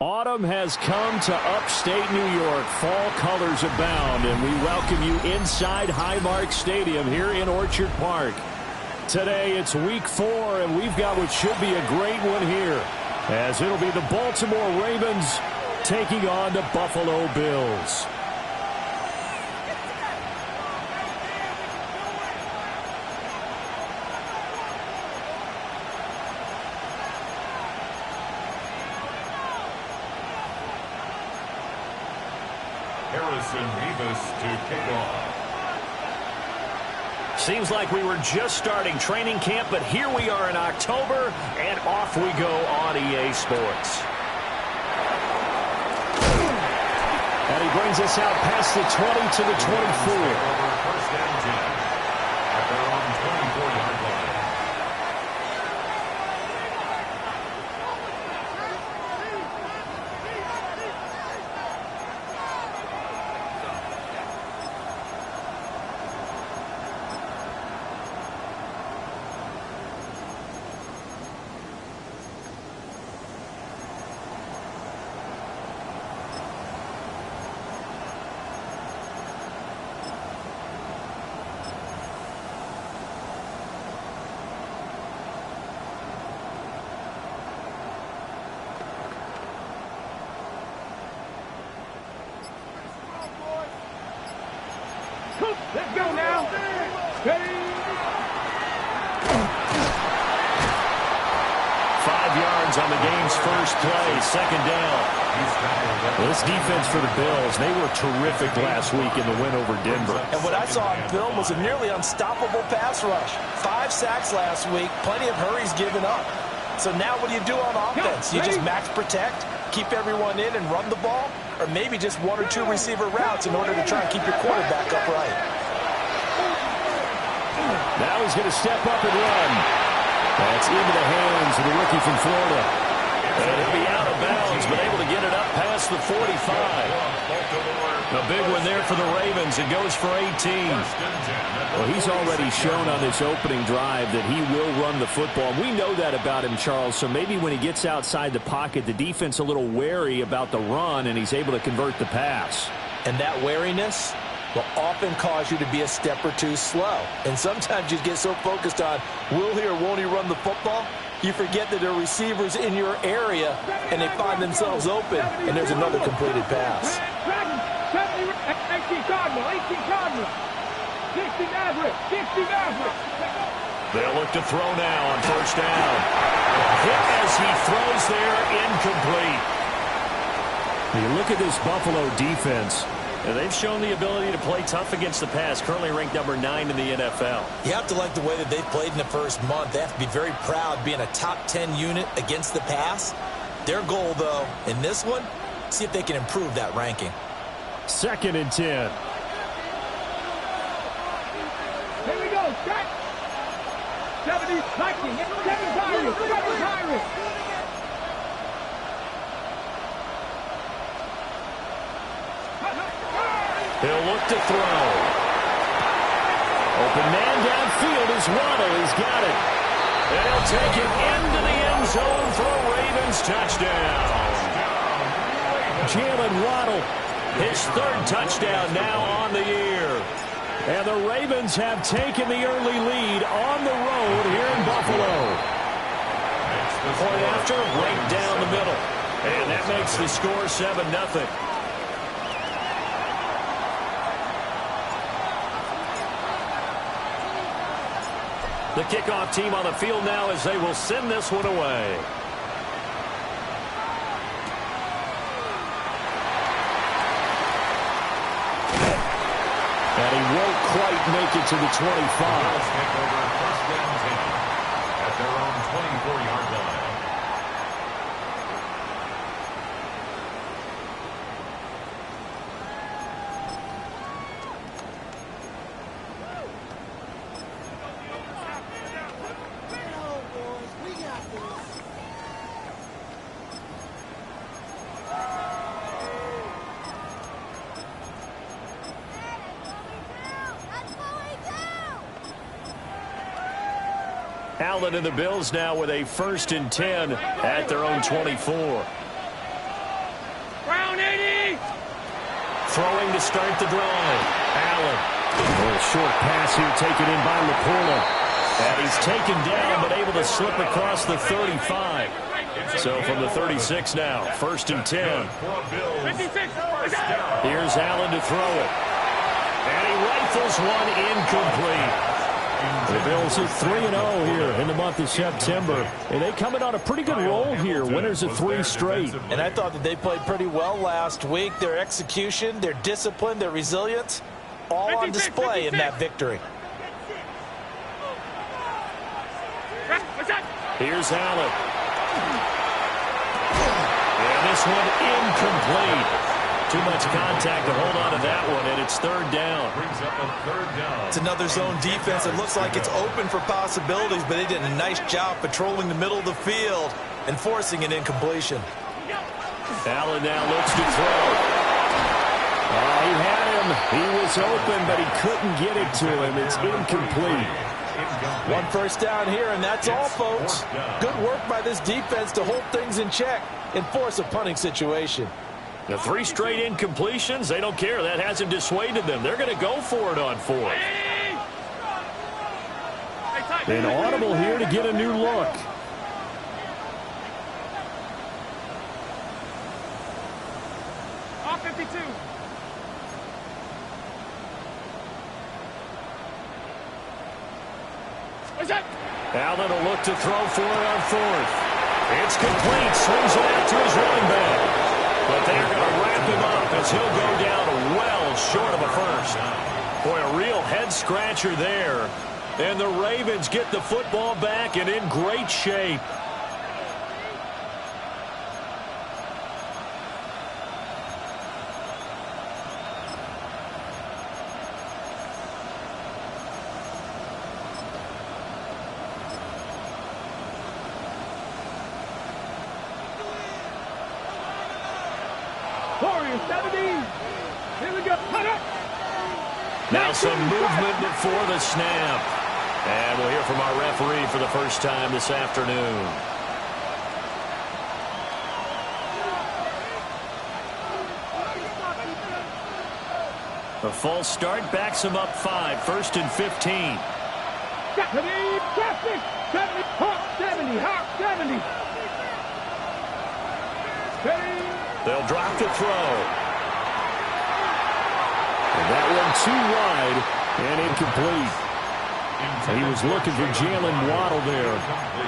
Autumn has come to upstate New York. Fall colors abound, and we welcome you inside Highmark Stadium here in Orchard Park. Today it's week 4, and we've got what should be a great one here, as it'll be the Baltimore Ravens taking on the Buffalo Bills. To kick off. Seems like we were just starting training camp, but here we are in October, and off we go on EA Sports. And he brings us out past the 20 to the 24. First down 10 at their own 24-yard line. Let's go now. Ready? 5 yards on the game's first play, second down. This defense for the Bills, they were terrific last week in the win over Denver. And what I saw on film was a nearly unstoppable pass rush. 5 sacks last week, plenty of hurries given up. So now what do you do on offense? You just max protect, keep everyone in and run the ball, or maybe just 1 or 2 receiver routes in order to try and keep your quarterback upright. Now he's going to step up and run. That's into the hands of the rookie from Florida. And he'll be out of bounds, but able to get it up past the 45. A big one there for the Ravens. It goes for 18. Well, he's already shown on this opening drive that he will run the football. We know that about him, Charles, so maybe when he gets outside the pocket, the defense a little wary about the run, and he's able to convert the pass. And that wariness will often cause you to be a step or 2 slow. And sometimes you get so focused on, will he or won't he run the football, you forget that there are receivers in your area, and they find themselves open, and there's another completed pass. 18 Cardinal. 60 Maverick. They'll look to throw now on first down. Hit as he throws there, incomplete. You look at this Buffalo defense. They've shown the ability to play tough against the pass, currently ranked number 9 in the NFL. You have to like the way that they've played in the first month. They have to be very proud being a top 10 unit against the pass. Their goal, though, in this one, see if they can improve that ranking. 2nd and 10. Here we go. Check. 70 Viking. 7 Pirates. He'll look to throw. Open man downfield is Waddle. He's got it. And he'll take it into the end zone for a Ravens touchdown. Jalen Waddle, his 3rd touchdown now on the year. And the Ravens have taken the early lead on the road here in Buffalo. Point after, right down the middle. And that makes the score 7-0. The kickoff team on the field now as they will send this one away. And he won't quite make it to the 25. First down 10 at their own 24-yard line. Allen and the Bills now with a 1st and 10 at their own 24. to start the drive. Allen. A little short pass here taken in by LaPorta. And he's taken down but able to slip across the 35. So from the 36 now, 1st and 10. Here's Allen to throw it. And he rifles one incomplete. The Bills hit 3-0 here in the month of September. And they come in on a pretty good roll here. Winners of 3 straight. And I thought that they played pretty well last week. Their execution, their discipline, their resilience, all on display in that victory. Here's Allen. And this one incomplete. Too much contact to hold on to that one, and it's 3rd down. It's another zone defense. It looks like it's open for possibilities, but they did a nice job patrolling the middle of the field and forcing an incompletion. Allen now looks to throw. He had him. He was open, but he couldn't get it to him. It's incomplete. 1 first down here, and that's all, folks. Good work by this defense to hold things in check and force a punting situation. The 3 straight incompletions, they don't care. That hasn't dissuaded them. They're going to go for it on 4th. An audible here to get a new look. All 52. Allen will look to throw for it on 4th. It's complete. Swings it out to his running back. But they're going to wrap him up as he'll go down well short of a first. Boy, a real head-scratcher there. And the Ravens get the football back and in great shape. Now some movement before the snap. And we'll hear from our referee for the first time this afternoon. A false start backs him up 5, 1st and 15. 70, Hawk 70. They'll drop the throw. And that one too wide and incomplete. He was looking for Jalen Waddle there.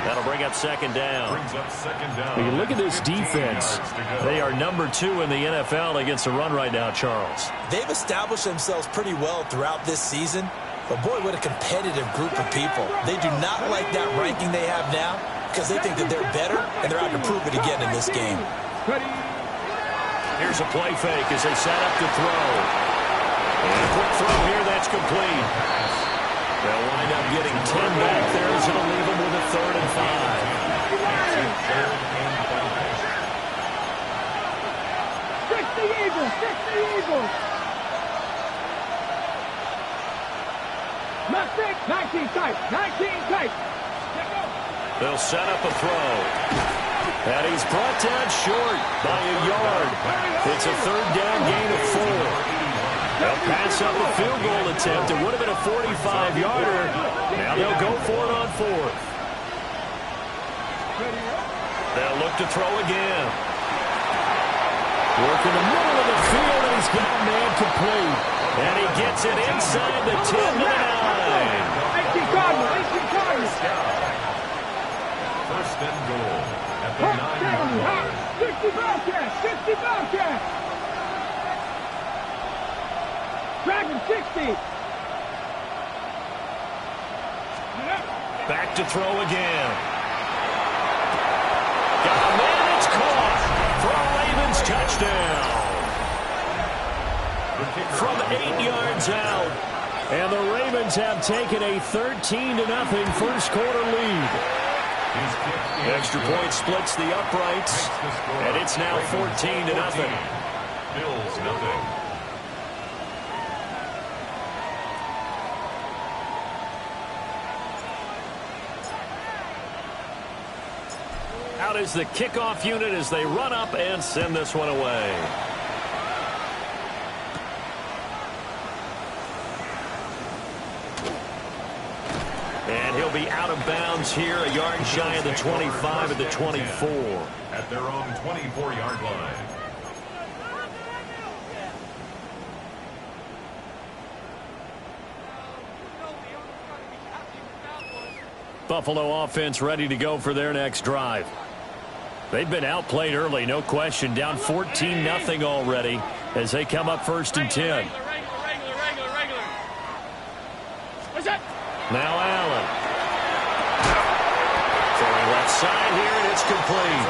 That'll bring up 2nd down. You look at this defense. They are number 2 in the NFL against the run right now, Charles. They've established themselves pretty well throughout this season. But, boy, what a competitive group of people. They do not like that ranking they have now because they think that they're better, and they're out to prove it again in this game. Here's a play fake as they set up to throw. And a quick throw here, that's complete. They'll wind up getting 10 back there as it'll leave them with a 3rd and 5. 60 Eagles, 60 Eagles. 19 tight, 19 tight. They'll set up a throw. And he's brought down short by a yard. It's a 3rd down gain of 4. They'll pass up a field goal attempt. It would have been a 45-yarder. Now they'll go for it on 4th. They'll look to throw again. Work in the middle of the field, and he's got man complete. And he gets it inside the 10 to the 9. 18 Cardinals. 1st and goal at the 9-yard line. 60 Bobcats, 60 Bobcats. Dragon 60. Back to throw again. Got a man, it's caught for a Ravens touchdown. From 8 yards out. And the Ravens have taken a 13-0 first quarter lead. Extra point splits the uprights. And it's now 14-0. Bills nothing. Out is the kickoff unit as they run up and send this one away. And he'll be out of bounds here, a yard shy of the 25 at the 24. At their own 24-yard line. Buffalo offense ready to go for their next drive. They've been outplayed early, no question. Down 14-0 already as they come up 1st and 10. Now Allen. Throwing left side here, and it's complete.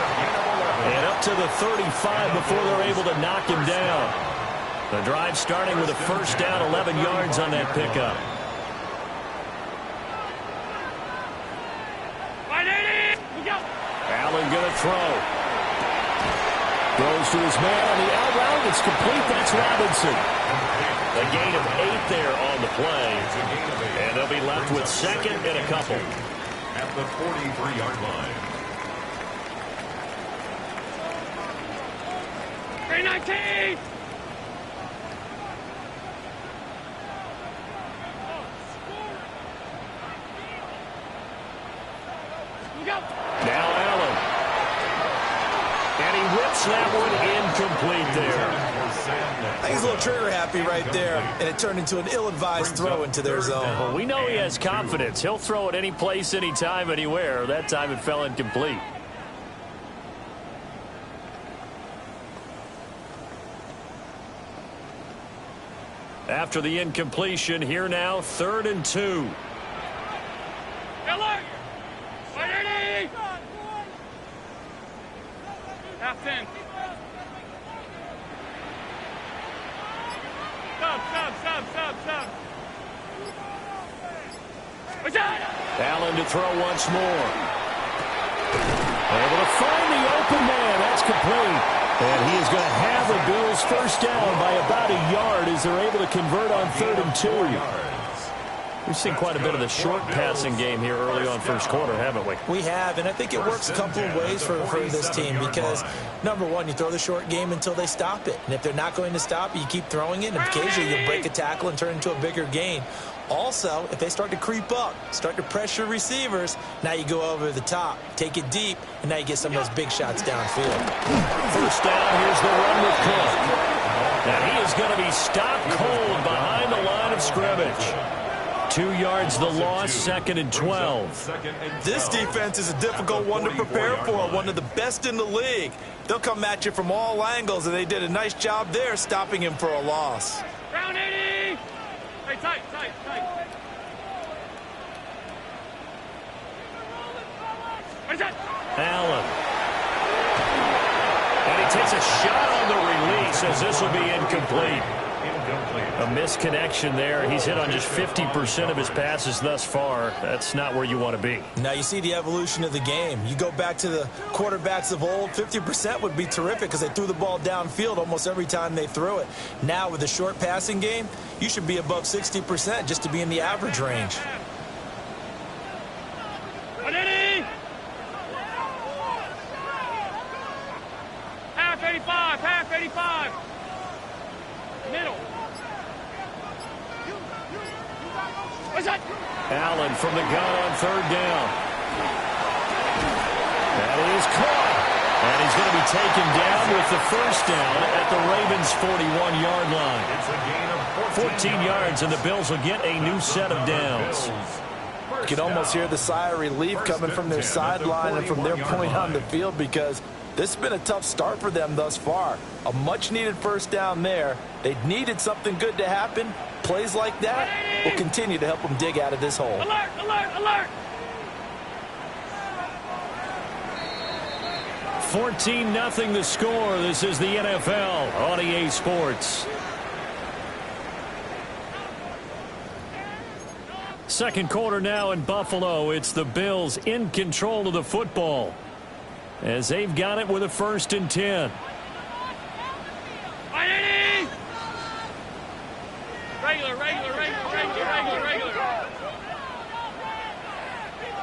And up to the 35 before they're able to knock him down. The drive starting with a 1st down, 11 yards on that pickup. Allen going to throw. Throws to his man on the out route. It's complete. That's Robinson. A gain of 8 there on the play. And they'll be left with 2nd and a couple. At the 43-yard line. 319! Now Allen. And he whips that one incomplete there. I think he's a little trigger happy right there, and it turned into an ill-advised throw into their zone. Well, we know he has confidence. He'll throw it any place, anytime, anywhere. That time it fell incomplete. After the incompletion, here now, 3rd and 2. Half 10. Stop. Allen to throw once more. Able to find the open man. That's complete. And he is going to have the Bills 1st down by about a yard as they're able to convert on 3rd and 2. We've seen quite a bit of the short passing game here early on 1st quarter, haven't we? We have, and I think it works a couple of ways for this team because, number one, you throw the short game until they stop it. And if they're not going to stop it, you keep throwing it, and occasionally you'll break a tackle and turn it into a bigger gain. Also, if they start to creep up, start to pressure receivers, now you go over the top, take it deep, and now you get some of those big shots downfield. 1st down, here's the run with Cook. And he is going to be stopped cold behind the line of scrimmage. 2 yards the loss, 2nd and 12. This defense is a difficult one to prepare for, one of the best in the league. They'll come at you from all angles, and they did a nice job there stopping him for a loss. Round 80! Hey, tight. What is that? Allen. And he takes a shot on the release as this will be incomplete. A misconnection there. He's hit on just 50% of his passes thus far. That's not where you want to be. Now you see the evolution of the game. You go back to the quarterbacks of old, 50% would be terrific because they threw the ball downfield almost every time they threw it. Now with the short passing game, you should be above 60% just to be in the average range. Half 85. Middle. What's that? Allen from the gun on 3rd down. That is caught. And he's going to be taken down with the 1st down at the Ravens' 41-yard line. 14 yards, and the Bills will get a new set of downs. You can almost hear the sigh of relief coming from their sideline and from their point on the field because this has been a tough start for them thus far. A much-needed 1st down there. They needed something good to happen. Plays like that will continue to help them dig out of this hole. Alert! 14-0 the score. This is the NFL on EA Sports. 2nd quarter now in Buffalo. It's the Bills in control of the football as they've got it with a 1st and 10. Regular.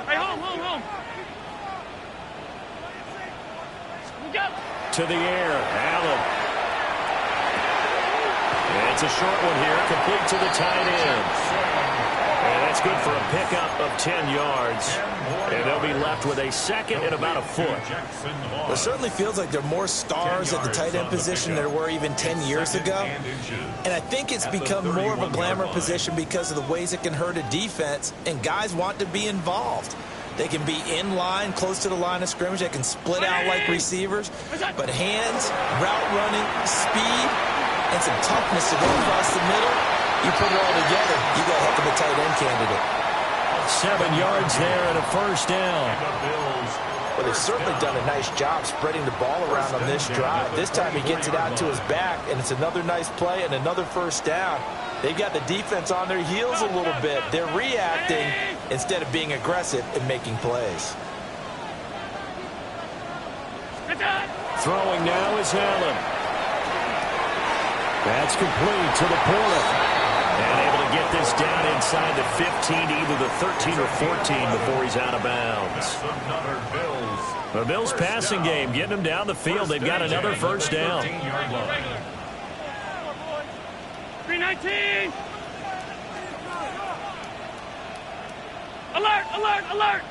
Hey, home. We go. To the air, Allen. It's a short one here, complete to the tight end. And That's good for a pickup of 10 yards. And they'll be left with a second and about a foot. It certainly feels like there are more stars at the tight end position than there were even 10 years ago. And I think it's become more of a glamour position because of the ways it can hurt a defense, and guys want to be involved. They can be in line, close to the line of scrimmage. They can split out like receivers. But hands, route running, speed, and some toughness to go across the middle, you put it all together, you got a heck of a tight end candidate. 7 yards there and a first down. Well, they've certainly done a nice job spreading the ball around on this drive. This time he gets it out to his back, and it's another nice play and another first down. They've got the defense on their heels a little bit. They're reacting instead of being aggressive and making plays. Throwing now is Allen. That's complete to the Porter. And able to get this down inside the 15, either the 13 or 14 before he's out of bounds. The Bills passing game, getting them down the field. They've got another first down. 319. Alert, alert, alert.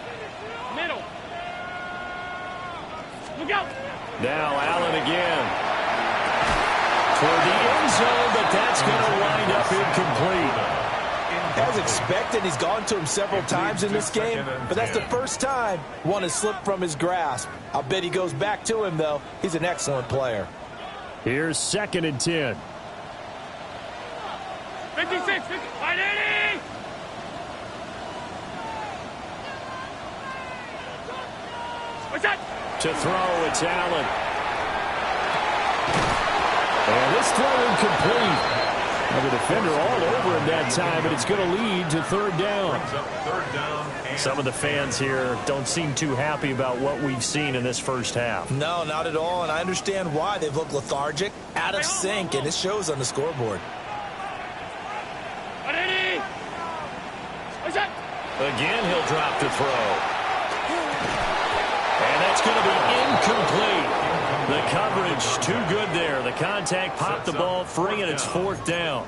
Middle. Look out. Now Allen again. Toward the end zone, but that's going to wind up incomplete. As expected, he's gone to him several times in this game, but that's the first time one has slipped from his grasp. I'll bet he goes back to him, though. He's an excellent player. Here's 2nd and 10. 56, 580. What's that? To throw, it's Allen. And this throw incomplete. Now the defender all over him that time, but it's going to lead to third down. Some of the fans here don't seem too happy about what we've seen in this first half. No, not at all, and I understand why. They've looked lethargic, out of sync, and it shows on the scoreboard. Again, he'll drop to throw. And that's going to be incomplete. The coverage too good there. The contact popped the ball free, and it's 4th down.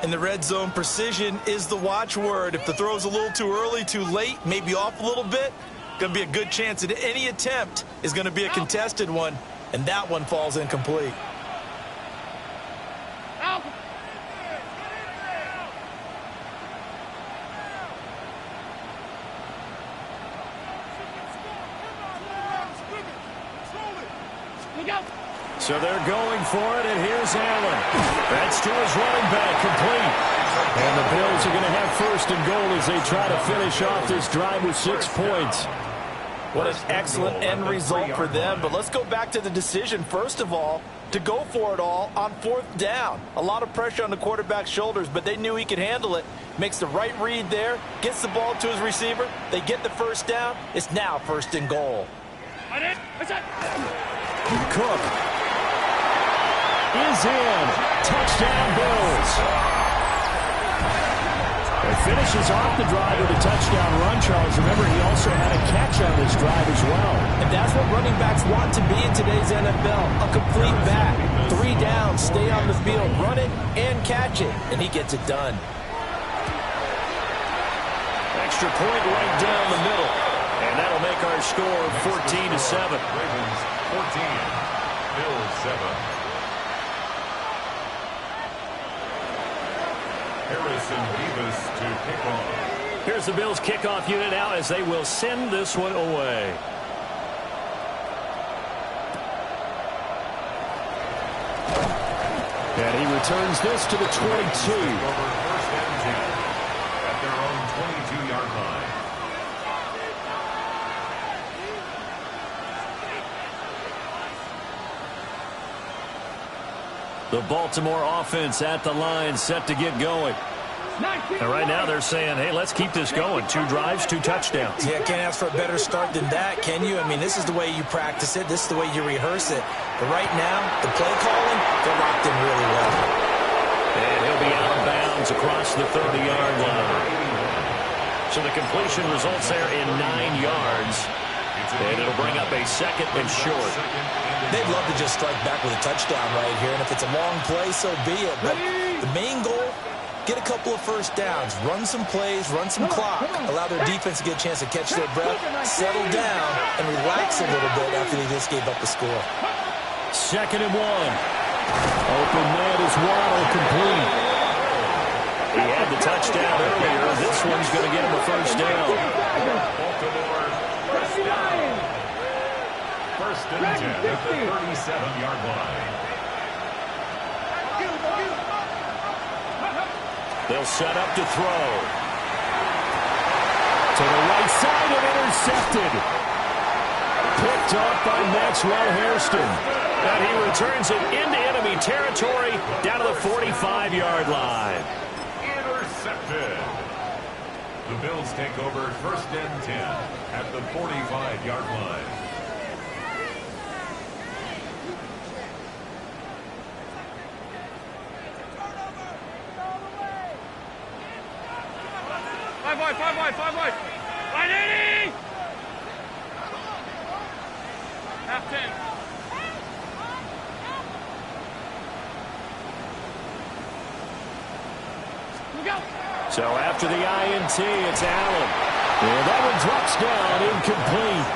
In the red zone, precision is the watchword. If the throw's a little too early, too late, maybe off a little bit, going to be a good chance that any attempt is going to be a contested one, and that one falls incomplete. So they're going for it, and here's Allen. That's to his running back, complete. And the Bills are going to have 1st and goal as they try to finish off this drive with 6 points. What an excellent end result for them. But let's go back to the decision, first of all, to go for it all on 4th down. A lot of pressure on the quarterback's shoulders, but they knew he could handle it. Makes the right read there, gets the ball to his receiver. They get the first down. It's now 1st and goal. Cook is in. Touchdown, Bills. It finishes off the drive with a touchdown run, Charles. Remember, he also had a catch on this drive as well. And that's what running backs want to be in today's NFL. A complete back. 3 down, stay on the field, run it and catch it. And he gets it done. Extra point right down the middle. And that'll make our score 14-7. Ravens 14, Bills 7. Harrison Davis to kick off. Here's the Bills kickoff unit out as they will send this one away. And he returns this to the 22. Over 1st and 10 at their own 22-yard line. The Baltimore offense at the line, set to get going. And right now they're saying, hey, let's keep this going. 2 drives, 2 touchdowns. Yeah, can't ask for a better start than that, can you? I mean, this is the way you practice it. This is the way you rehearse it. But right now, the play calling, they're locked in really well. And he'll be out of bounds across the 30-yard line. So the completion results there in 9 yards. And it'll bring up a 2nd and short. They'd love to just strike back with a touchdown right here. And if it's a long play, so be it. But the main goal, get a couple of first downs, run some plays, run some clock, allow their defense to get a chance to catch their breath, settle down, and relax a little bit after they just gave up the score. 2nd and 1. Open man is Waddle, complete. He had the touchdown earlier. This one's going to get him a first down. First and 10 at the 37-yard line. They'll set up to throw. To the right side and intercepted. Picked off by Maxwell Hairston. And he returns it into enemy territory down to the 45-yard line. Intercepted. The Bills take over 1st and 10 at the 45-yard line. Five wide. 180! Half 10. Look out! So after the INT, it's Allen. And that one drops down, incomplete.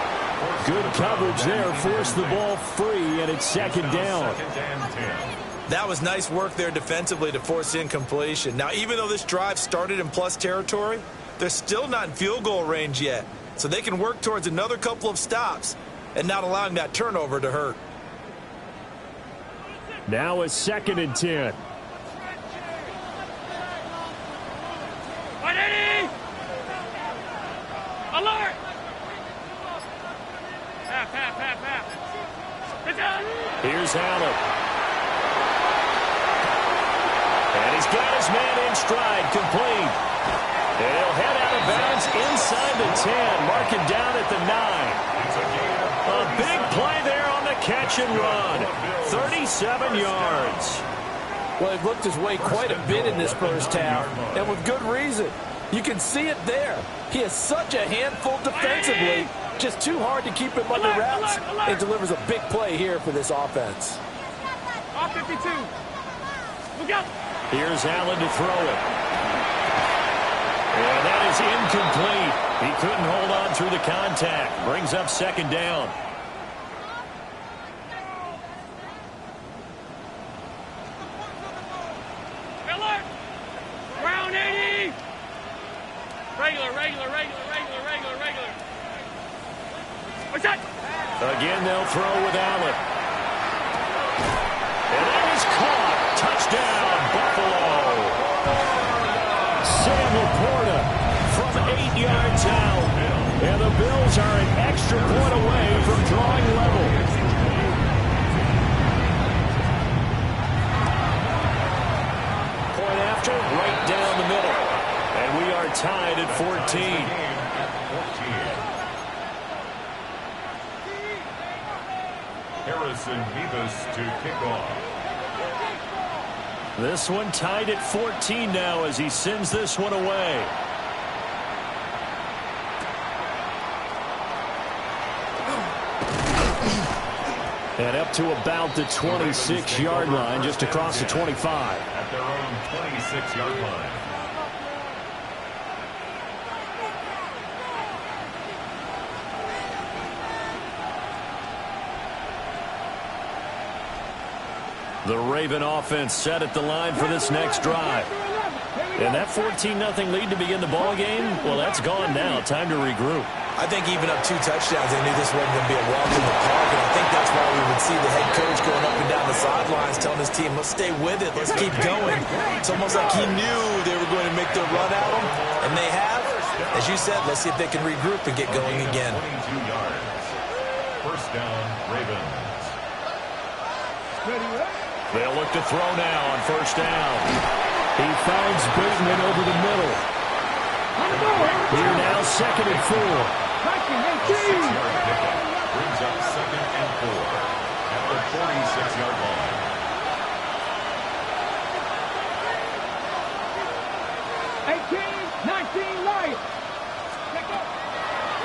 Good coverage there, forced the ball free, and it's 2nd down. 2nd and 10. That was nice work there defensively to force incompletion. Now, even though this drive started in plus territory, they're still not in field goal range yet. So they can work towards another couple of stops and not allowing that turnover to hurt. Now it's 2nd and 10. 180! Alert! Half. It's out! Here's Allen. And he's got his man in stride, complete. And he'll head out of bounds inside the 10, marking down at the 9. A big play there on the catch and run. 37 yards. Well, he looked his way quite a bit in this first half, and with good reason. You can see it there. He is such a handful defensively, just too hard to keep him under wraps, and delivers a big play here for this offense. Off 52. Look out! Here's Allen to throw it. And that is incomplete. He couldn't hold on through the contact. Brings up 2nd down. Alert! Round 80! Regular. What's that? Again, they'll throw with Allen. And that is caught. Touchdown, Buffalo. Sam Laporta from 8 yards out. And the Bills are an extra point away from drawing level. Point after, right down the middle. And we are tied at 14. Harrison Beavis to kick off. This one tied at 14 now as he sends this one away. And up to about the 26-yard line, just across the 25. At their own 26-yard line. The Raven offense set at the line for this next drive. And that 14-0 lead to begin the ball game, well, that's gone now. Time to regroup. I think even up 2 touchdowns, they knew this wasn't going to be a walk in the park, and I think that's why we would see the head coach going up and down the sidelines telling his team, let's stay with it, let's keep going. It's almost like he knew they were going to make their run at him, and they have. As you said, let's see if they can regroup and get going again. 22 yards. First down, Ravens. They'll look to throw now on first down. He finds Bateman over the middle. Here now, 2nd and 4. 6-yard pickup brings up 2nd and 4 at the 46-yard line.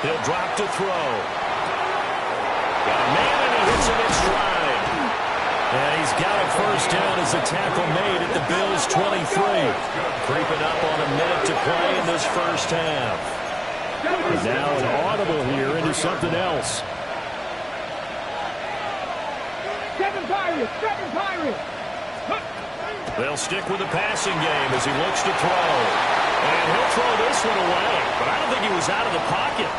He'll drop to throw. Got a man and he hits him in stride. And he's got a first down as the tackle made at the Bills' 23. Creeping up on a minute to play in this first half. And now an audible here into something else. Seven Pirates! They'll stick with the passing game as he looks to throw. And he'll throw this one away. But I don't think he was out of the pocket.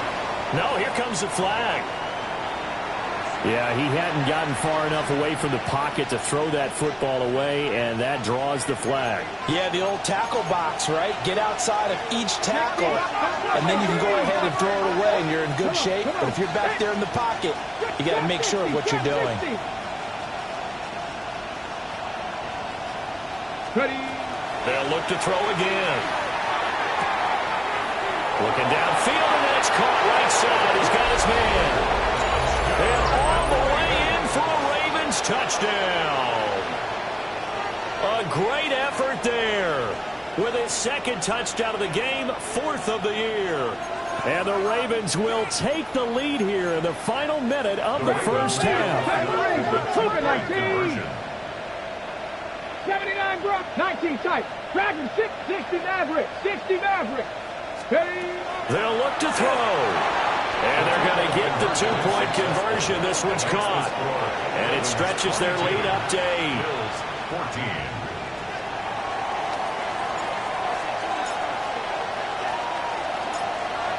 No, here comes the flag. Yeah, he hadn't gotten far enough away from the pocket to throw that football away, and that draws the flag. Yeah, the old tackle box, right? Get outside of each tackle, and then you can go ahead and throw it away, and you're in good shape. But if you're back there in the pocket, you got to make sure of what you're doing. They'll look to throw again. Looking downfield, and it's caught right side. He's got his man. And all the way in for a Ravens touchdown. A great effort there. With his second touchdown of the game, 4th of the year. And the Ravens will take the lead here in the final minute of the first half. 79 Brook, 19 tight. Dragons 60 Maverick. They'll look to throw. And they're going to get the 2-point conversion. This one's caught. And it stretches their lead up to 8.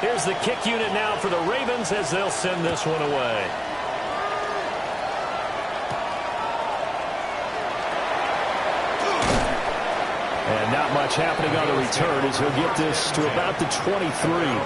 14. Here's the kick unit now for the Ravens as they'll send this one away. And not much happening on the return as he'll get this to about the 23.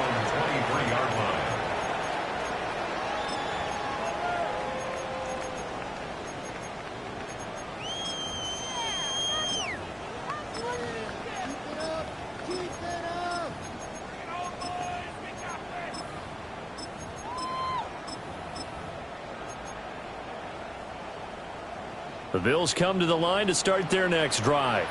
The Bills come to the line to start their next drive.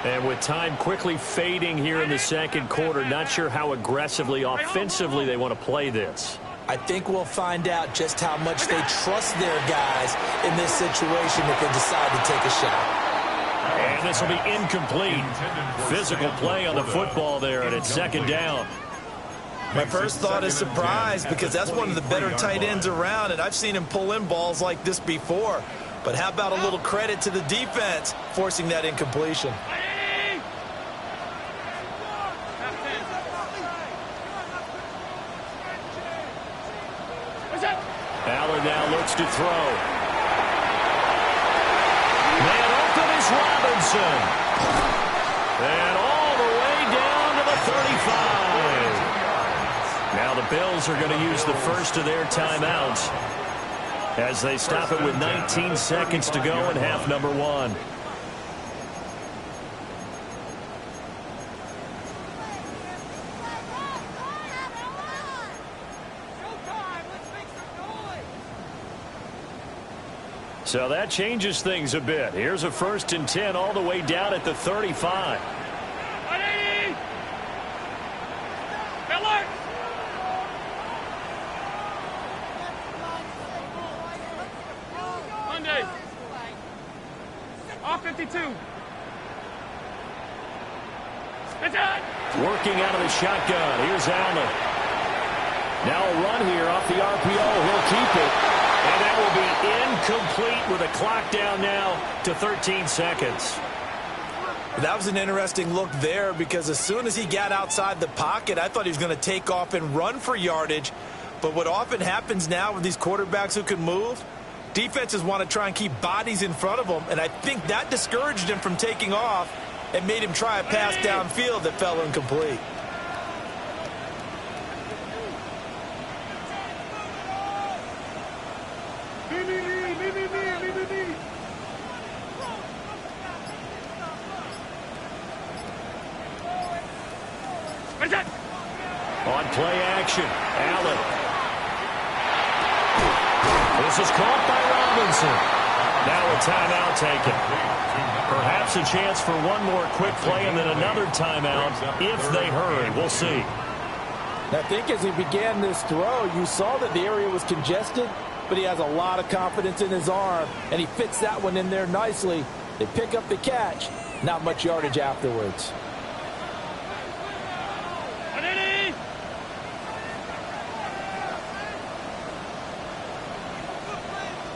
And with time quickly fading here in the second quarter, not sure how aggressively, offensively they want to play this. I think we'll find out just how much they trust their guys in this situation if they decide to take a shot. And this will be incomplete. Physical play on the football there, and it's second down. My first thought is surprise because that's one of the better tight ends around, and I've seen him pull in balls like this before. But how about a little credit to the defense forcing that incompletion? Allen now looks to throw. Man open is Robinson. And all the way down to the 35. Now the Bills are going to use the first of their timeouts as they stop it with 19 seconds to go in half number 1. So that changes things a bit. Here's a 1st and 10 all the way down at the 35. Alert! Monday. Off 52. It's on. Working out of the shotgun. Here's Allen. Now a run here off the RPO. He'll keep it. And that will be incomplete with a clock down now to 13 seconds. That was an interesting look there because as soon as he got outside the pocket, I thought he was going to take off and run for yardage. But what often happens now with these quarterbacks who can move, defenses want to try and keep bodies in front of them, and I think that discouraged him from taking off and made him try a pass downfield that fell incomplete. On play action, Allen. This is caught by Robinson. Now a timeout taken. Perhaps a chance for one more quick play and then another timeout if they hurry. We'll see. I think as he began this throw, you saw that the area was congested. but he has a lot of confidence in his arm, and he fits that one in there nicely. They pick up the catch. Not much yardage afterwards.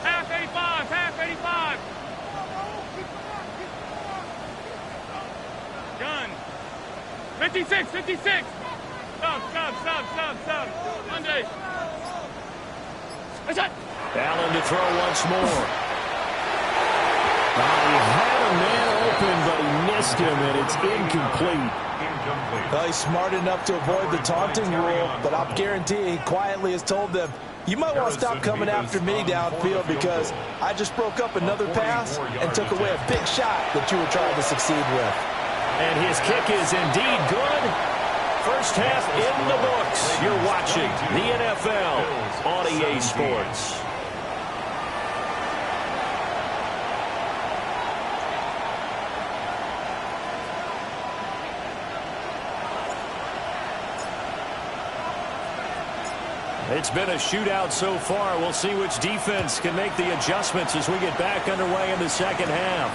Half 85, half 85. Gun. 56, 56. Stop. Monday. Allen to throw once more. He had a man open, but he missed him, and it's incomplete. Well, he's smart enough to avoid the taunting rule, but I'll guarantee he quietly has told them, you might want to stop coming after me downfield because I just broke up another pass and took away a big shot that you were trying to succeed with. And his kick is indeed good. First half in the books. You're watching the NFL on EA Sports. It's been a shootout so far. We'll see which defense can make the adjustments as we get back underway in the second half.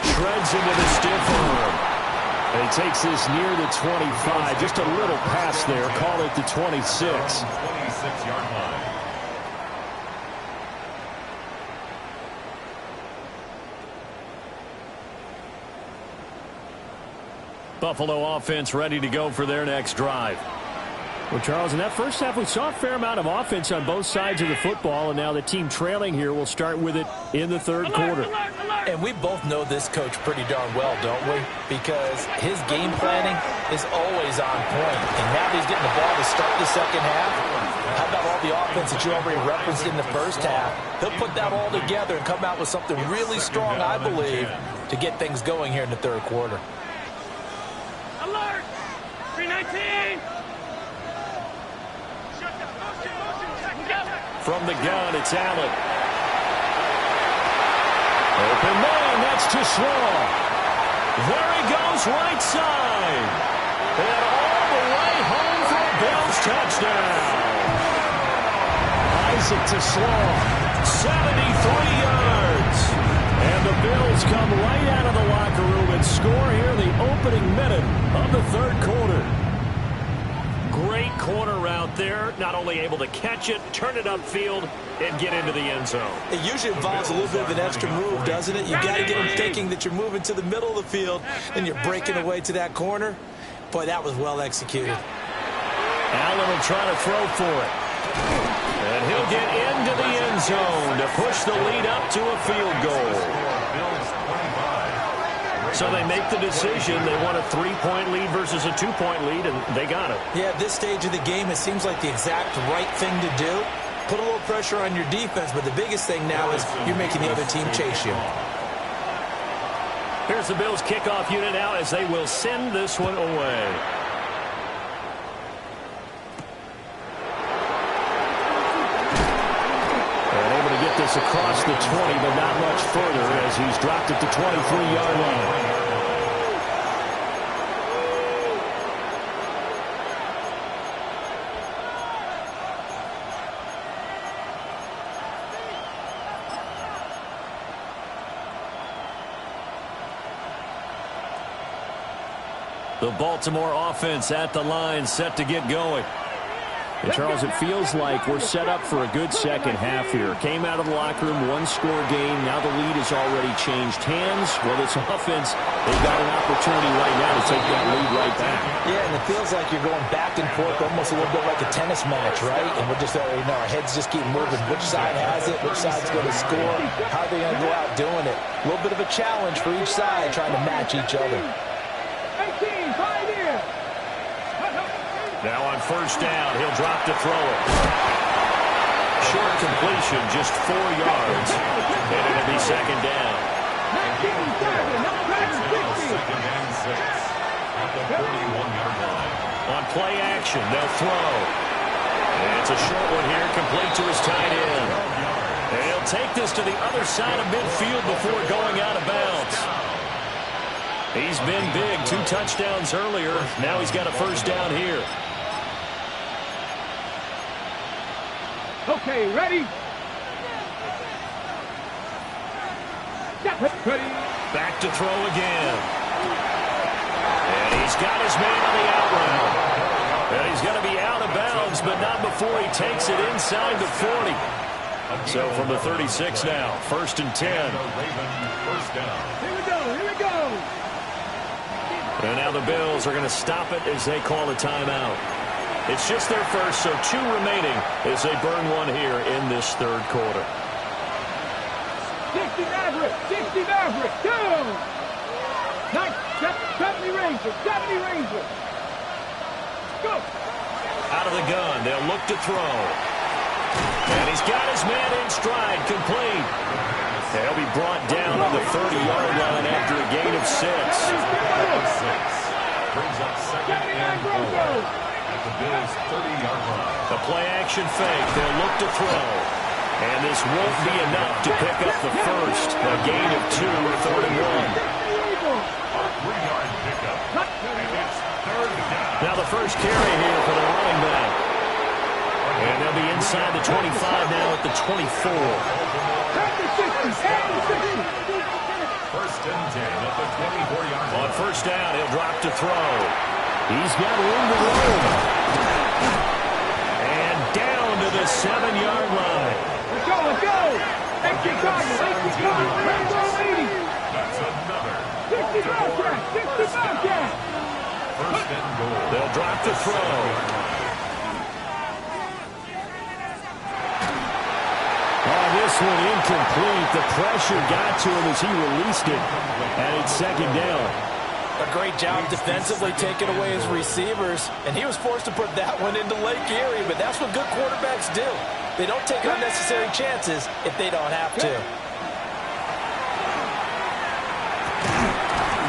Shreds into the stiff arm. And he takes this near the 25. Just a little pass there. Call it the 26. 26-yard line. Buffalo offense ready to go for their next drive. Well, Charles, in that first half, we saw a fair amount of offense on both sides of the football, and now the team trailing here will start with it in the third quarter. And we both know this coach pretty darn well, don't we? Because his game planning is always on point. And now that he's getting the ball to start the second half, how about all the offense that you already referenced in the first half? He'll put that all together and come out with something really strong, I believe, to get things going here in the third quarter. Alert! 319! From the gun, it's Allen. Open man, that's too slow. There he goes, right side. And all the way home for a Bills touchdown. Isaac to slow. 73 yards. And the Bills come right out of the locker room and score here in the opening minute of the third quarter. Great corner route there. Not only able to catch it, turn it upfield, and get into the end zone. It usually involves a little bit of an extra move, doesn't it? You got to get them thinking that you're moving to the middle of the field and you're breaking away to that corner. Boy, that was well executed. Allen will try to throw for it. And he'll get into the end zone to push the lead up to a field goal. So they make the decision. They want a 3-point lead versus a 2-point lead, and they got it. Yeah, at this stage of the game, it seems like the exact right thing to do. Put a little pressure on your defense, but the biggest thing now is you're making the other team chase you. Here's the Bills kickoff unit now as they will send this one away. And able to get this across the 20, but not much further as he's dropped it to 23-yard line. The Baltimore offense at the line, set to get going. And Charles, it feels like we're set up for a good second half here. Came out of the locker room, one-score game. Now the lead has already changed hands. Well, this offense, they've got an opportunity right now to take that lead right back. Yeah, and it feels like you're going back and forth almost a little bit like a tennis match, right? And we're just, our heads just keep moving. Which side has it? Which side's going to score? How are they going to go out doing it? A little bit of a challenge for each side trying to match each other. Now on first down, he'll drop to throw it. Short completion, just 4 yards. And it'll be second down. Second and 6 at the 41-yard line. On play action, they'll throw. And it's a short one here, complete to his tight end. And he'll take this to the other side of midfield before going out of bounds. He's been big, 2 touchdowns earlier. Now he's got a first down here. Okay, ready? Ready? Back to throw again. And he's got his man on the out route. And he's going to be out of bounds, but not before he takes it inside the 40. So from the 36 now, 1st and 10. Here we go, here we go. And now the Bills are going to stop it as they call a timeout. It's just their first, so 2 remaining as they burn one here in this 3rd quarter. 60 Maverick, 60 Maverick, go! 70 Rangers, 70 Rangers. Go! Out of the gun, they'll look to throw. And he's got his man in stride, complete. They'll be brought down on the 30-yard line after a gain of 6. Brings up 2nd and 4 at the Bills' 30-yard line. The play-action fake, they'll look to throw. And this won't be enough to pick up the first. A gain of 2, 3rd and 1. A 3-yard pickup. And it's 3rd down. Now the first carry here for the running back. And they'll be inside the 25 now at the 24. First and 10 at the 24-yard line. On first down, he'll drop to throw. He's got room to roll. And down to the 7-yard line. Let's go, let's go. 80 Cardinals, 80 Cardinals, 80. That's another. 60 Bobcats, 60 Bobcats. First and goal. They'll drop to throw. This one incomplete. The pressure got to him as he released it. And it's 2nd down. A great job defensively taking away his receivers, and he was forced to put that one into Lake Erie, but that's what good quarterbacks do. They don't take unnecessary chances if they don't have to.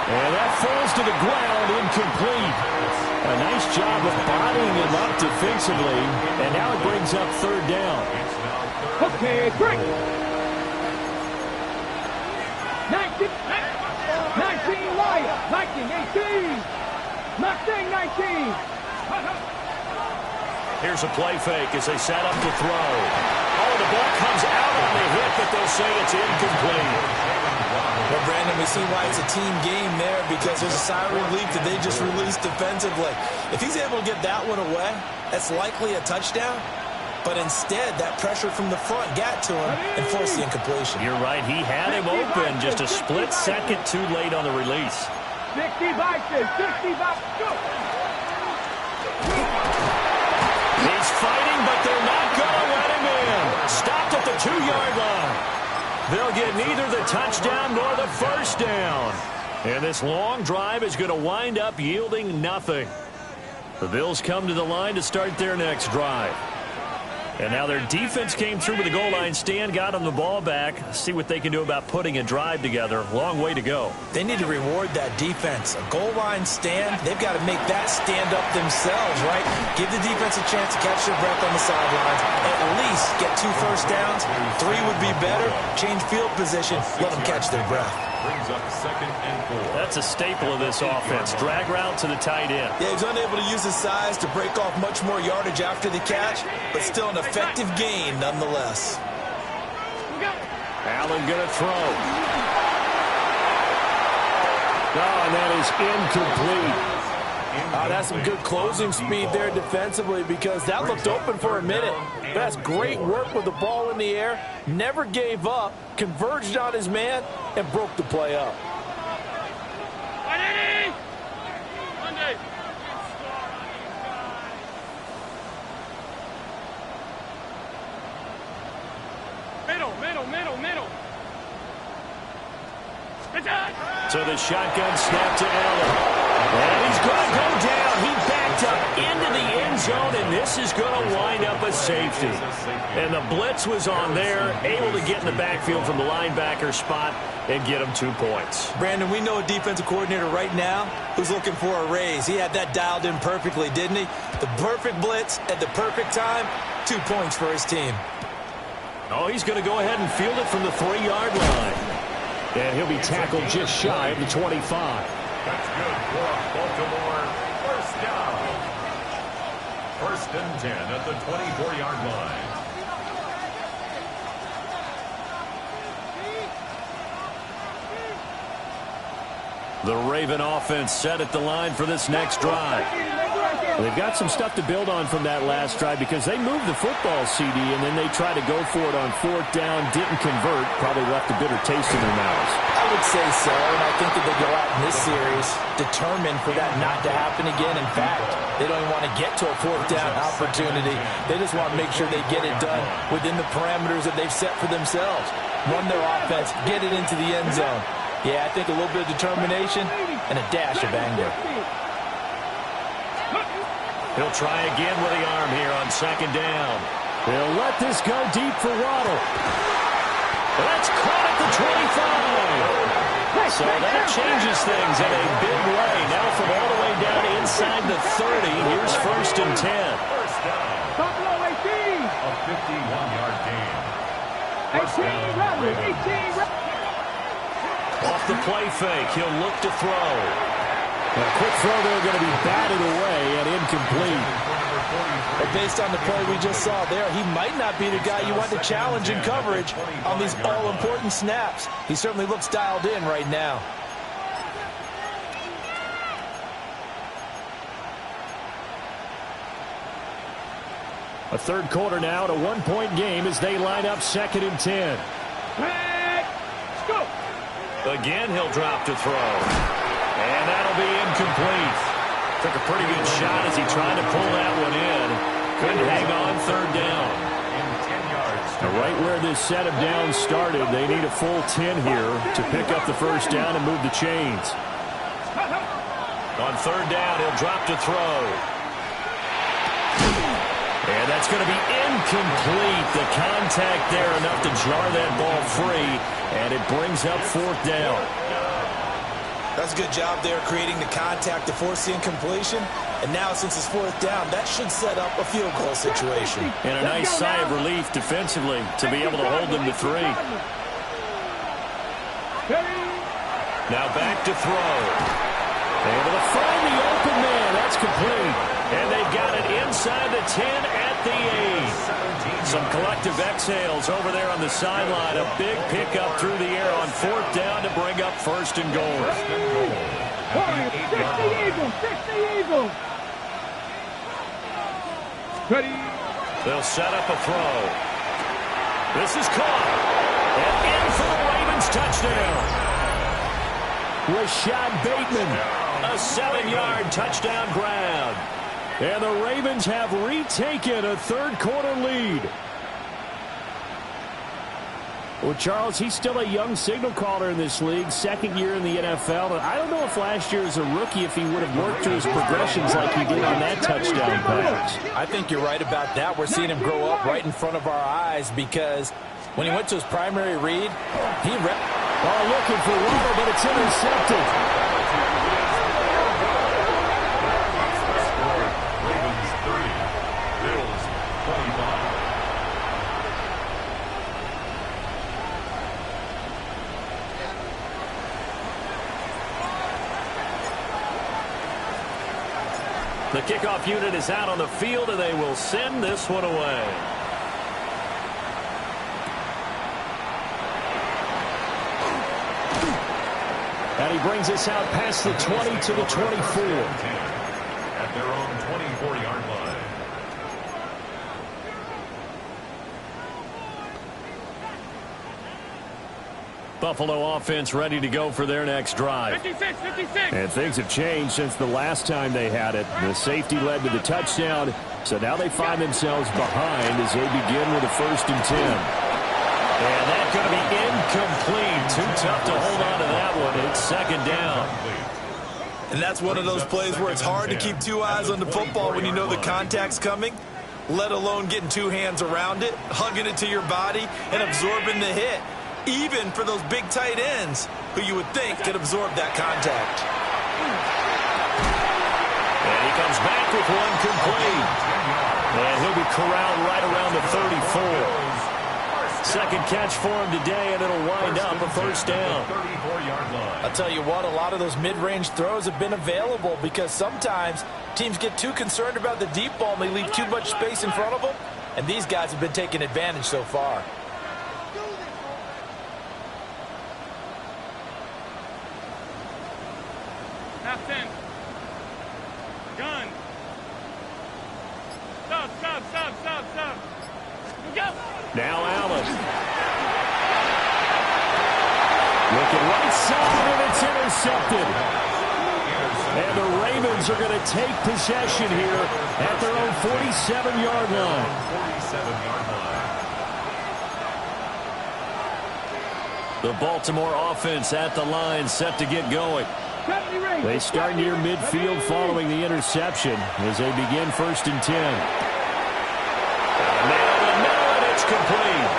And that falls to the ground, incomplete. A nice job of bodying him up defensively, and now it brings up 3rd down. Okay, break. 19 Wyatt, 19, 18. Mustang 19. Here's a play fake as they set up to throw. Oh, the ball comes out on the hit, but they'll say it's incomplete. Well, Brandon, we see why it's a team game there, because there's a sigh of relief that they just released defensively. If he's able to get that one away, that's likely a touchdown. But instead, that pressure from the front got to him and forced the incompletion. You're right. He had him open. Just a split second too late on the release. 60 Vikings, 60 Vikings, go! He's fighting, but they're not going to let him in. Stopped at the 2-yard line. They'll get neither the touchdown nor the first down. And this long drive is going to wind up yielding nothing. The Bills come to the line to start their next drive. And now their defense came through with the goal line stand, got them the ball back. See what they can do about putting a drive together. Long way to go. They need to reward that defense. A goal line stand, they've got to make that stand up themselves, right? Give the defense a chance to catch their breath on the sidelines. At least get 2 first downs. 3 would be better. Change field position. Let them catch their breath. Brings up 2nd and 4. That's a staple of this offense. Drag route to the tight end. Yeah, he's unable to use his size to break off much more yardage after the catch, but still an effective gain nonetheless. Allen going to throw. Oh, and that is incomplete. That's some good closing speed there defensively, because that looked open for a minute. That's great work with the ball in the air. Never gave up, converged on his man, and broke the play up. Middle. So the shotgun snap to Allen. And he's going to go down. He backed up into the end zone, and this is going to wind up a safety. And the blitz was on there, able to get in the backfield from the linebacker spot and get him 2 points. Brandon, we know a defensive coordinator right now who's looking for a raise. He had that dialed in perfectly, didn't he? The perfect blitz at the perfect time, 2 points for his team. Oh, he's going to go ahead and field it from the 3-yard line. And he'll be tackled just shy of the 25. That's good for Baltimore. First down. 1st and 10 at the 24-yard line. The Raven offense set at the line for this next drive. They've got some stuff to build on from that last drive because they moved the football, CD, and then they tried to go for it on 4th down, didn't convert, probably left a bitter taste in their mouths. I would say so, and I think that they go out in this series determined for that not to happen again. In fact, they don't even want to get to a 4th down opportunity. They just want to make sure they get it done within the parameters that they've set for themselves. Run their offense, get it into the end zone. Yeah, I think a little bit of determination and a dash of anger. He'll try again with the arm here on 2nd down. He'll let this go deep for Waddle. That's caught at the 25. So that changes things in a big way. Now from all the way down inside the 30, here's 1st and 10. Buffalo 18. A 51-yard gain. 18 rally, 18 rally. Off the play fake, he'll look to throw. A quick throw there going to be batted away and incomplete. But based on the play we just saw there, he might not be the guy you want to challenge in coverage on these all-important snaps. He certainly looks dialed in right now. A third quarter now at a 1-point game as they line up 2nd and 10. Let's go. Again, he'll drop to throw. And that'll be incomplete. Took a pretty good shot as he tried to pull that one in. Couldn't hang on 3rd down. Now right where this set of downs started, they need a full 10 here to pick up the 1st down and move the chains. On 3rd down, he'll drop to throw. And that's going to be incomplete. The contact there enough to jar that ball free, and it brings up 4th down. That's a good job there creating the contact to force the incompletion. And now since it's 4th down, that should set up a field goal situation. And a nice sigh of relief defensively to be able to hold them to 3. Now back to throw. Able to find the open man. That's complete. And they've got it inside the 10 at the 8. Some collective exhales over there on the sideline. A big pickup through the air on 4th down to bring up 1st and goal. 60 Eagles, 60 Eagles. Ready. They'll set up a throw. This is caught. And in for the Ravens touchdown. Rashad Bateman, a 7-yard touchdown grab. And the Ravens have retaken a third quarter lead. Well, Charles, he's still a young signal caller in this league, 2nd year in the NFL. And I don't know if last year as a rookie, if he would have worked through his progressions like he did on that touchdown pass. I think you're right about that. We're seeing him grow up right in front of our eyes because when he went to his primary read, he looking for Waddle, but it's intercepted. Ravens 3, Bills 25. The kickoff unit is out on the field, and they will send this one away. And he brings us out past the 20 to the 24. At their own 24-yard line. Buffalo offense ready to go for their next drive. 56. And things have changed since the last time they had it. The safety led to the touchdown, so now they find themselves behind as they begin with a 1st and 10. And that's going to be incomplete. Too tough to hold on to that one. It's 2nd down. And that's one of those plays where it's hard to keep 2 eyes on the football when you know the contact's coming, let alone getting 2 hands around it, hugging it to your body, and absorbing the hit. Even for those big tight ends who you would think could absorb that contact. And he comes back with one complete. And he'll be corralled right around the 34. 2nd catch for him today, and it'll wind up a 1st down. I'll tell you what, a lot of those mid-range throws have been available because sometimes teams get too concerned about the deep ball and they leave too much space in front of them. And these guys have been taking advantage so far. Half 10. Gun. Stop. Go. Now Allen. Looking right side, and it's intercepted. And the Ravens are going to take possession here at their own 47-yard line. 47-yard line. The Baltimore offense at the line, set to get going. They start near midfield following the interception as they begin 1st and 10. Now the middle, and it's complete.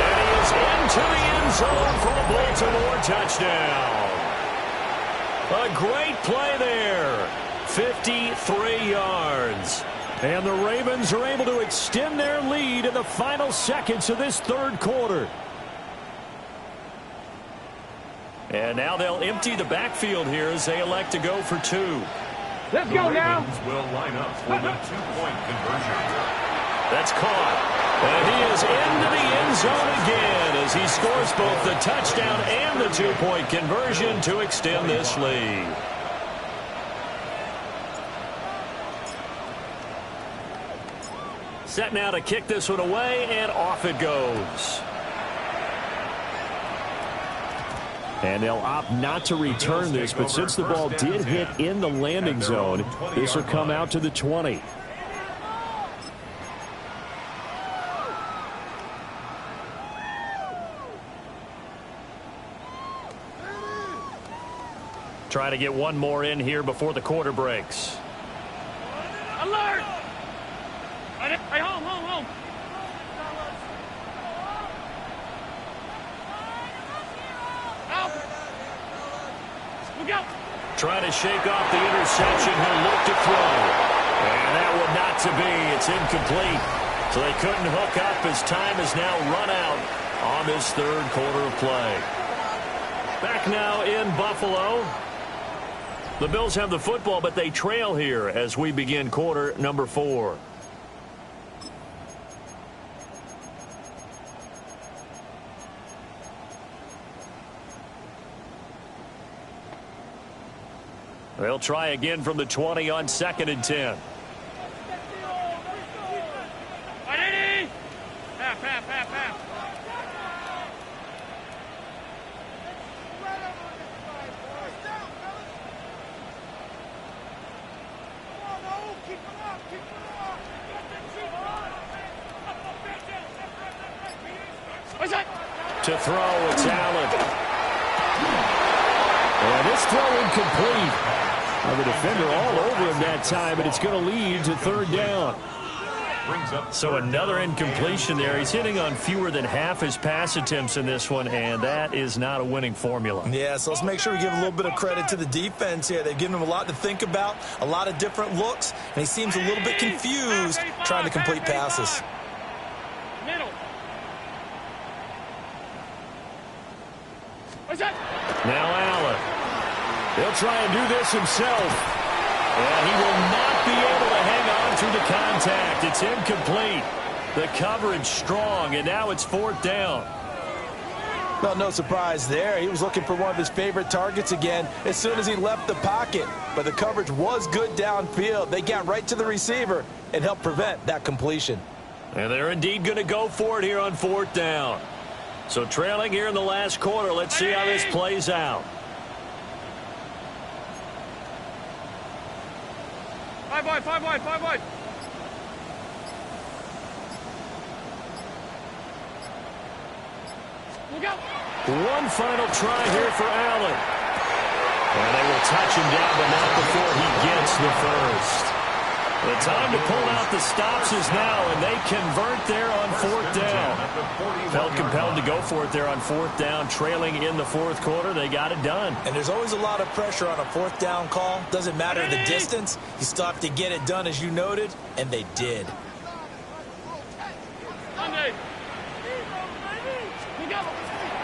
And he is into the end zone for a Baltimore touchdown. A great play there. 53 yards. And the Ravens are able to extend their lead in the final seconds of this 3rd quarter. And now they'll empty the backfield here as they elect to go for 2. Let's go now. The Ravens will line up for the 2-point conversion. That's caught. And he is into the end zone again as he scores both the touchdown and the 2-point conversion to extend this lead. Set now to kick this one away, and off it goes. And they'll opt not to return this, but since the ball did hit in the landing zone, this will come out to the 20. Try to get one more in here before the quarter breaks. Alert! Hey, home. Trying to shake off the interception. He'll look to throw. And that will not to be. It's incomplete. So they couldn't hook up as time has now run out on this 3rd quarter of play. Back now in Buffalo. The Bills have the football, but they trail here as we begin quarter number 4. They'll try again from the 20 on 2nd and 10. Half. To throw, it's Allen. And this throw incomplete. The defender all over him that time, but it's going to lead to 3rd down. So another incompletion there. He's hitting on fewer than half his pass attempts in this one, and that is not a winning formula. Yeah, so let's make sure we give a little bit of credit to the defense here. They've given him a lot to think about, a lot of different looks, and he seems a little bit confused trying to complete passes. Middle. Now Allen. He'll try and do this himself. And he will not be able to hang on through the contact. It's incomplete. The coverage strong, and now it's 4th down. Well, no surprise there. He was looking for one of his favorite targets again as soon as he left the pocket. But the coverage was good downfield. They got right to the receiver and helped prevent that completion. And they're indeed going to go for it here on 4th down. So trailing here in the last quarter. Let's see how this plays out. Five wide. Look out. One final try here for Allen. And they will touch him down, but not before he gets the first. The time to pull out the stops is now, and they convert there on 4th down. Felt compelled to go for it there on 4th down, trailing in the 4th quarter. They got it done. And there's always a lot of pressure on a 4th down call. Doesn't matter the distance. You still have to get it done, as you noted, and they did.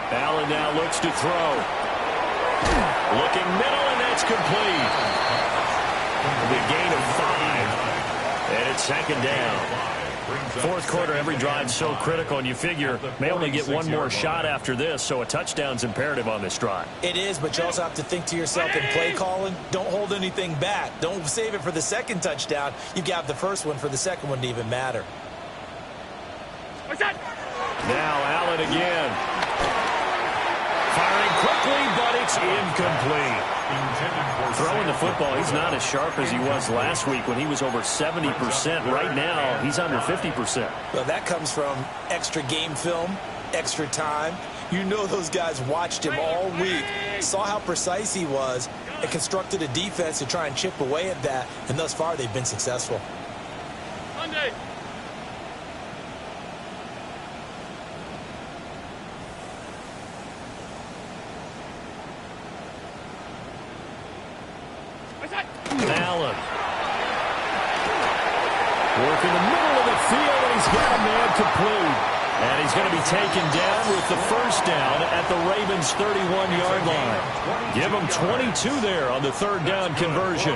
Allen now looks to throw. Looking middle, and that's complete. The gain of 5. And it's 2nd down. Fourth quarter, every drive's so critical, and you figure may only get one more shot after this, so a touchdown's imperative on this drive. It is, but you also have to think to yourself in play calling, don't hold anything back. Don't save it for the second touchdown. You got the first one for the second one to even matter. Now Allen again. Firing quickly, but it's incomplete. Throwing the football, he's not as sharp as he was last week when he was over 70%. Right now, he's under 50%. Well, that comes from extra game film, extra time. You know those guys watched him all week, saw how precise he was, and constructed a defense to try and chip away at that, and thus far they've been successful. Monday. Allen. Working the middle of the field, and he's got a man complete. And he's going to be taken down with the first down at the Ravens' 31-yard line. Give him 22 there on the third down conversion.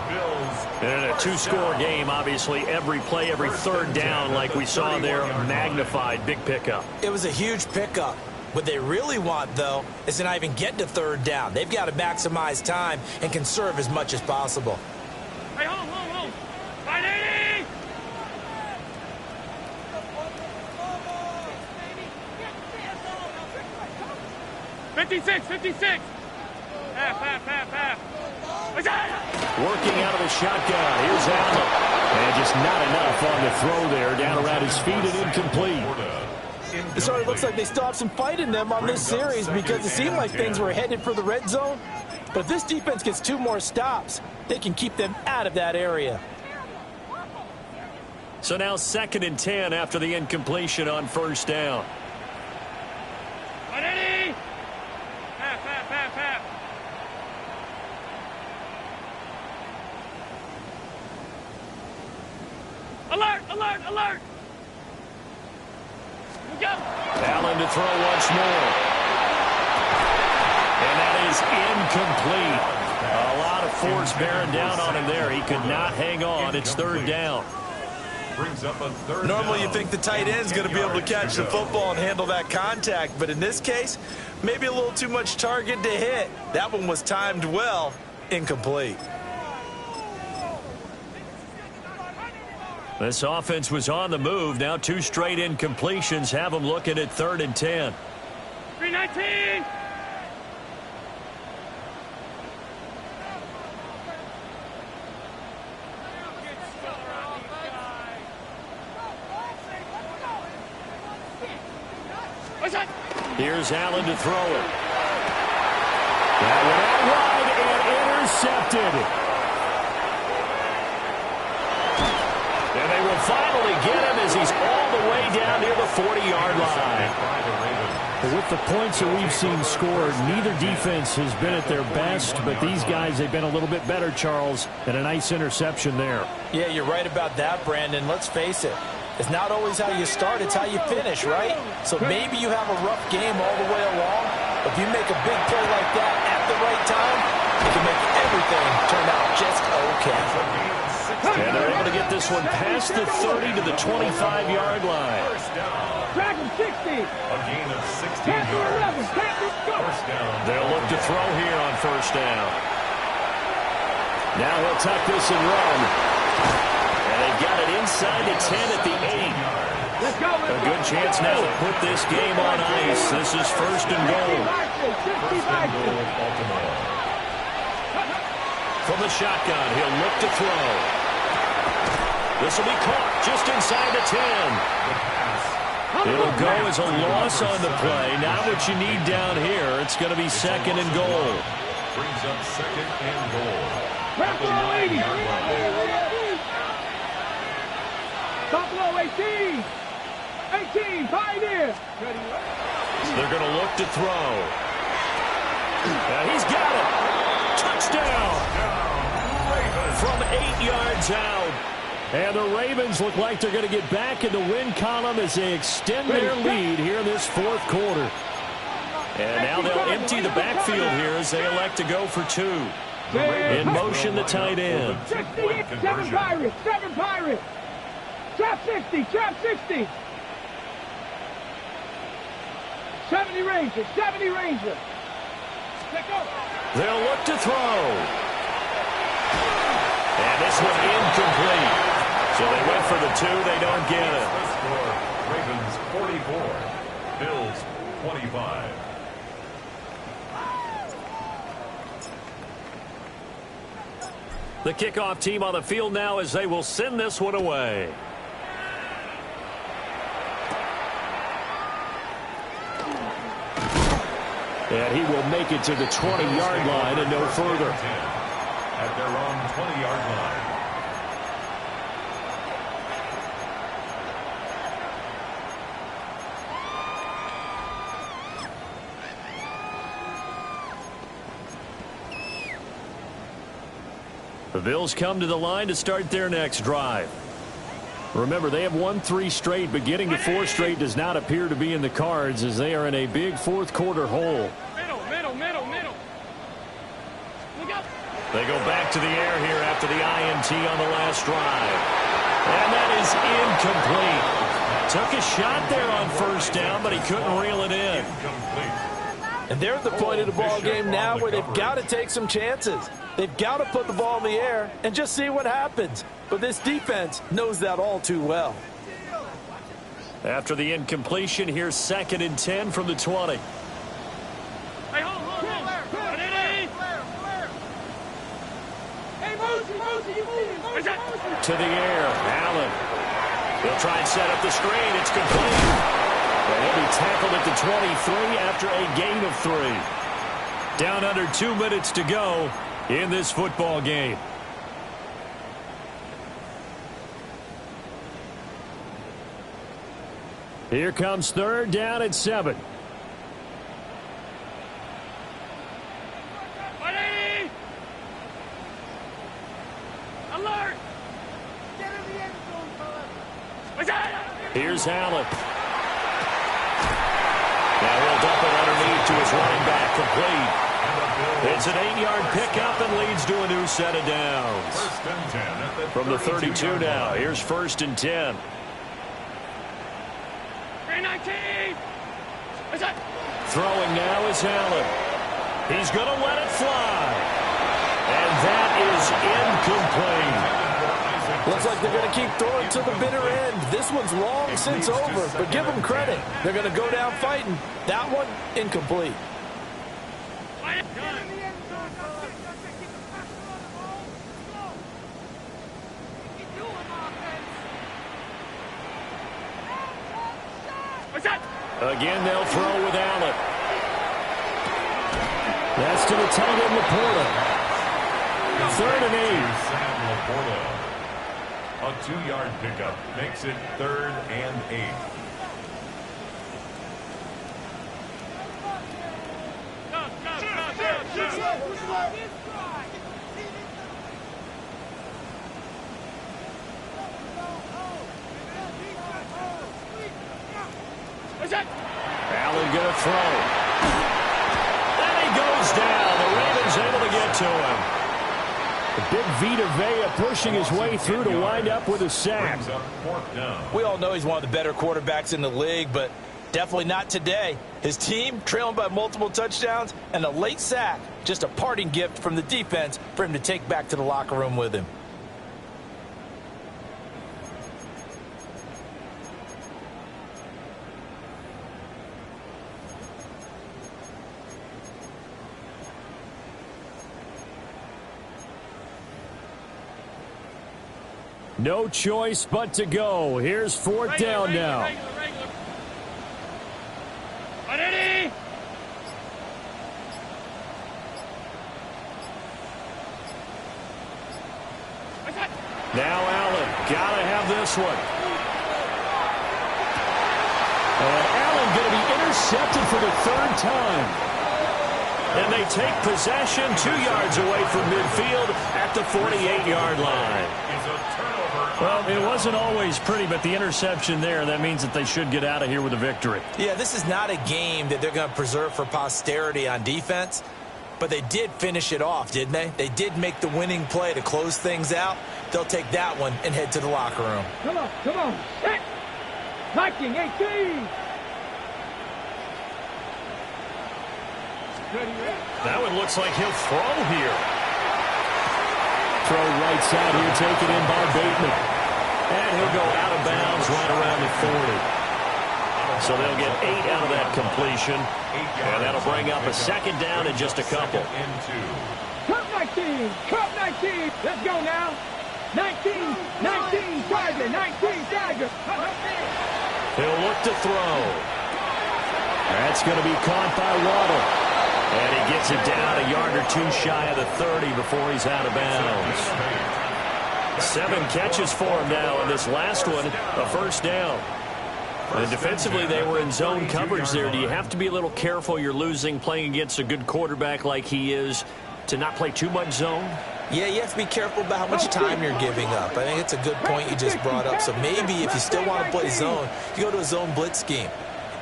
And a two-score game, obviously, every play, every third down, like we saw there, magnified, big pickup. It was a huge pickup. What they really want, though, is to not even get to third down. They've got to maximize time and conserve as much as possible. Hey, hold. 580! $56. Half. Working out of the shotgun. Here's Allen. And just not enough on the throw there. Down around his feet and incomplete. It sort of looks like they still have some fight in them on this series because it seemed like things were headed for the red zone. But if this defense gets 2 more stops, they can keep them out of that area. So now 2nd and 10 after the incompletion on first down. 180! Half. Alert! Go! Allen to throw once more. And that is incomplete. A lot of force bearing down on him there. He could not hang on. It's third down. Normally you think the tight end's going to be able to catch the football and handle that contact, but in this case, maybe a little too much target to hit. That one was timed well, incomplete. This offense was on the move. Now 2 straight incompletions have them looking at 3rd and 10. 319! Here's Allen to throw it. That went out wide and intercepted. And they will finally get him as he's all the way down near the 40-yard line. With the points that we've seen scored, neither defense has been at their best, but these guys, they've been a little bit better, Charles, and a nice interception there. Yeah, you're right about that, Brandon. Let's face it. It's not always how you start, it's how you finish, right? So maybe you have a rough game all the way along, but if you make a big play like that at the right time, it can make everything turn out just okay. And they're able to get this one past the 30 to the 25-yard line. Track him 60. A gain of 16 yards. They'll look to throw here on first down. Now he'll tuck this and run. And they've got it inside the 10 at the 8. A good chance now to put this game on ice. This is first and goal. From the shotgun, he'll look to throw. This will be caught just inside the 10. It'll go as a loss on the play. Not what you need down here. It's going to be 2nd and goal. Brings up 2nd and goal. Top low 18. 18, pioneer. They're going to look to throw. He's got it. Touchdown. From 8 yards out. And the Ravens look like they're going to get back in the win column as they extend their lead here in this fourth quarter. And now they'll empty the backfield here as they elect to go for 2. In motion, the tight end. 7 Pirates. Trap 60, trap 60. 70 Ranger, 70 Ranger. Take off. They'll look to throw. And this one incomplete. So they went for the 2. They don't get it. The score, Ravens 44, Bills 25. The kickoff team on the field now as they will send this one away. And he will make it to the 20-yard line and no further. At their own 20-yard line. The Bills come to the line to start their next drive. Remember, they have won 3 straight, but getting to 4 straight does not appear to be in the cards as they are in a big fourth-quarter hole. Middle. Look out. They go back to the air here after the INT on the last drive. And that is incomplete. Took a shot there on first down, but he couldn't reel it in. And they're at the point of the ball game now where they've got to take some chances. They've got to put the ball in the air and just see what happens. But this defense knows that all too well. After the incompletion, here's 2nd and 10 from the 20. Hey, hold. Hey, Mosey, you moving. To the air, Allen. They'll try and set up the screen. It's complete. And he'll be tackled at the 23 after a gain of 3. Down under 2 minutes to go in this football game. Here comes 3rd down and 7. Alert! Here's Allen. Now he'll dump it underneath to his running back, complete. It's an 8-yard pickup and leads to a new set of downs. First and 10 at the From the 32 now, here's 1st and 10. 319! Throwing now is Allen. He's going to let it fly. And that is incomplete. Looks like they're going to keep throwing to the bitter end. This one's long since over, but give them credit. They're going to go down fighting. That one, incomplete. Again, they'll throw with Allen. That's to the tight end, Laporta. 3rd and 8. A 2-yard pickup makes it 3rd and 8. Allen going to throw. And he goes down. The Ravens able to get to him. The big Vita Vea pushing his way through to wind up with a sack. We all know he's one of the better quarterbacks in the league, but definitely not today. His team trailing by multiple touchdowns and a late sack. Just a parting gift from the defense for him to take back to the locker room with him. No choice but to go. Here's 4th down now. Now Allen, gotta have this one. And Allen going to be intercepted for the 3rd time. And they take possession 2 yards away from midfield at the 48-yard line. Well, it wasn't always pretty, but the interception there, that means that they should get out of here with a victory. Yeah, this is not a game that they're going to preserve for posterity on defense, but they did finish it off, didn't they? They did make the winning play to close things out. they'll take that one and head to the locker room. Come on, set. Viking 18. That one looks like he'll throw here. Throw right side here, taken in by Bateman. And he'll go out of bounds right around the 40. So they'll get 8 out of that completion. And that'll bring up a second down in just a couple. Cup 19, Cup 19. Let's go now. 19, Tiger, 19, Tiger. He'll look to throw. That's going to be caught by Waddle. And he gets it down a yard or two shy of the 30 before he's out of bounds. 7 catches for him now, and this last one, a first down. And defensively, they were in zone coverage there. Do you have to be a little careful? You're losing, playing against a good quarterback like he is, to not play too much zone? Yeah, you have to be careful about how much time you're giving up. I think it's a good point you just brought up. So maybe if you still want to play zone, you go to a zone blitz scheme.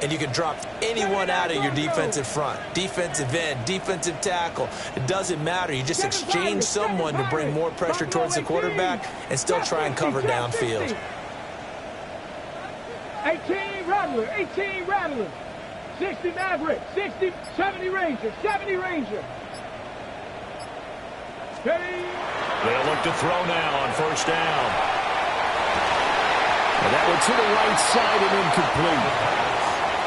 And you can drop anyone out of your defensive front. Defensive end, defensive tackle. It doesn't matter. You just exchange someone to bring more pressure towards the quarterback and still try and cover downfield. 18 Rattler. 60 Maverick. 60, 70 Ranger. 70 Ranger. They'll look to throw now on first down. And that one to the right side and incomplete.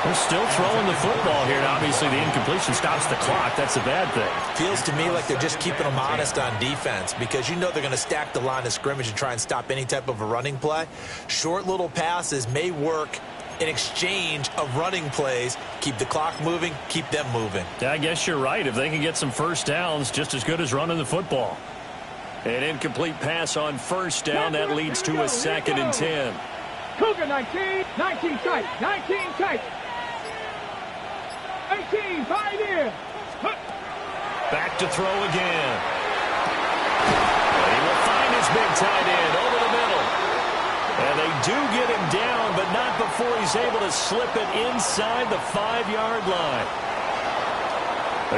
They're still throwing the football here, and obviously the incompletion stops the clock. That's a bad thing. Feels to me like they're just keeping them honest on defense because you know they're going to stack the line of scrimmage and try and stop any type of a running play. Short little passes may work in exchange of running plays. Keep the clock moving, keep them moving. I guess you're right. If they can get some first downs, just as good as running the football. An incomplete pass on first down. That leads to a 2nd and 10. Cougar 19 tight. 18, Pioneer. Back to throw again. And he will find his big tight end over the middle. And they do get him down, but not before he's able to slip it inside the 5-yard line.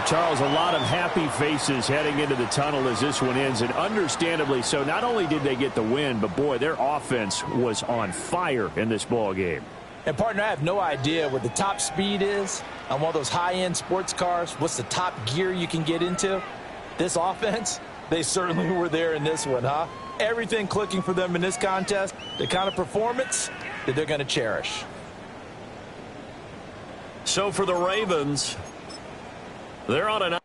Charles, a lot of happy faces heading into the tunnel as this one ends, and understandably so. Not only did they get the win, but, boy, their offense was on fire in this ball game. And, partner, I have no idea what the top speed is on one of those high-end sports cars. What's the top gear you can get into? This offense, they certainly were there in this one, huh? Everything clicking for them in this contest, the kind of performance that they're going to cherish. So for the Ravens, they're on an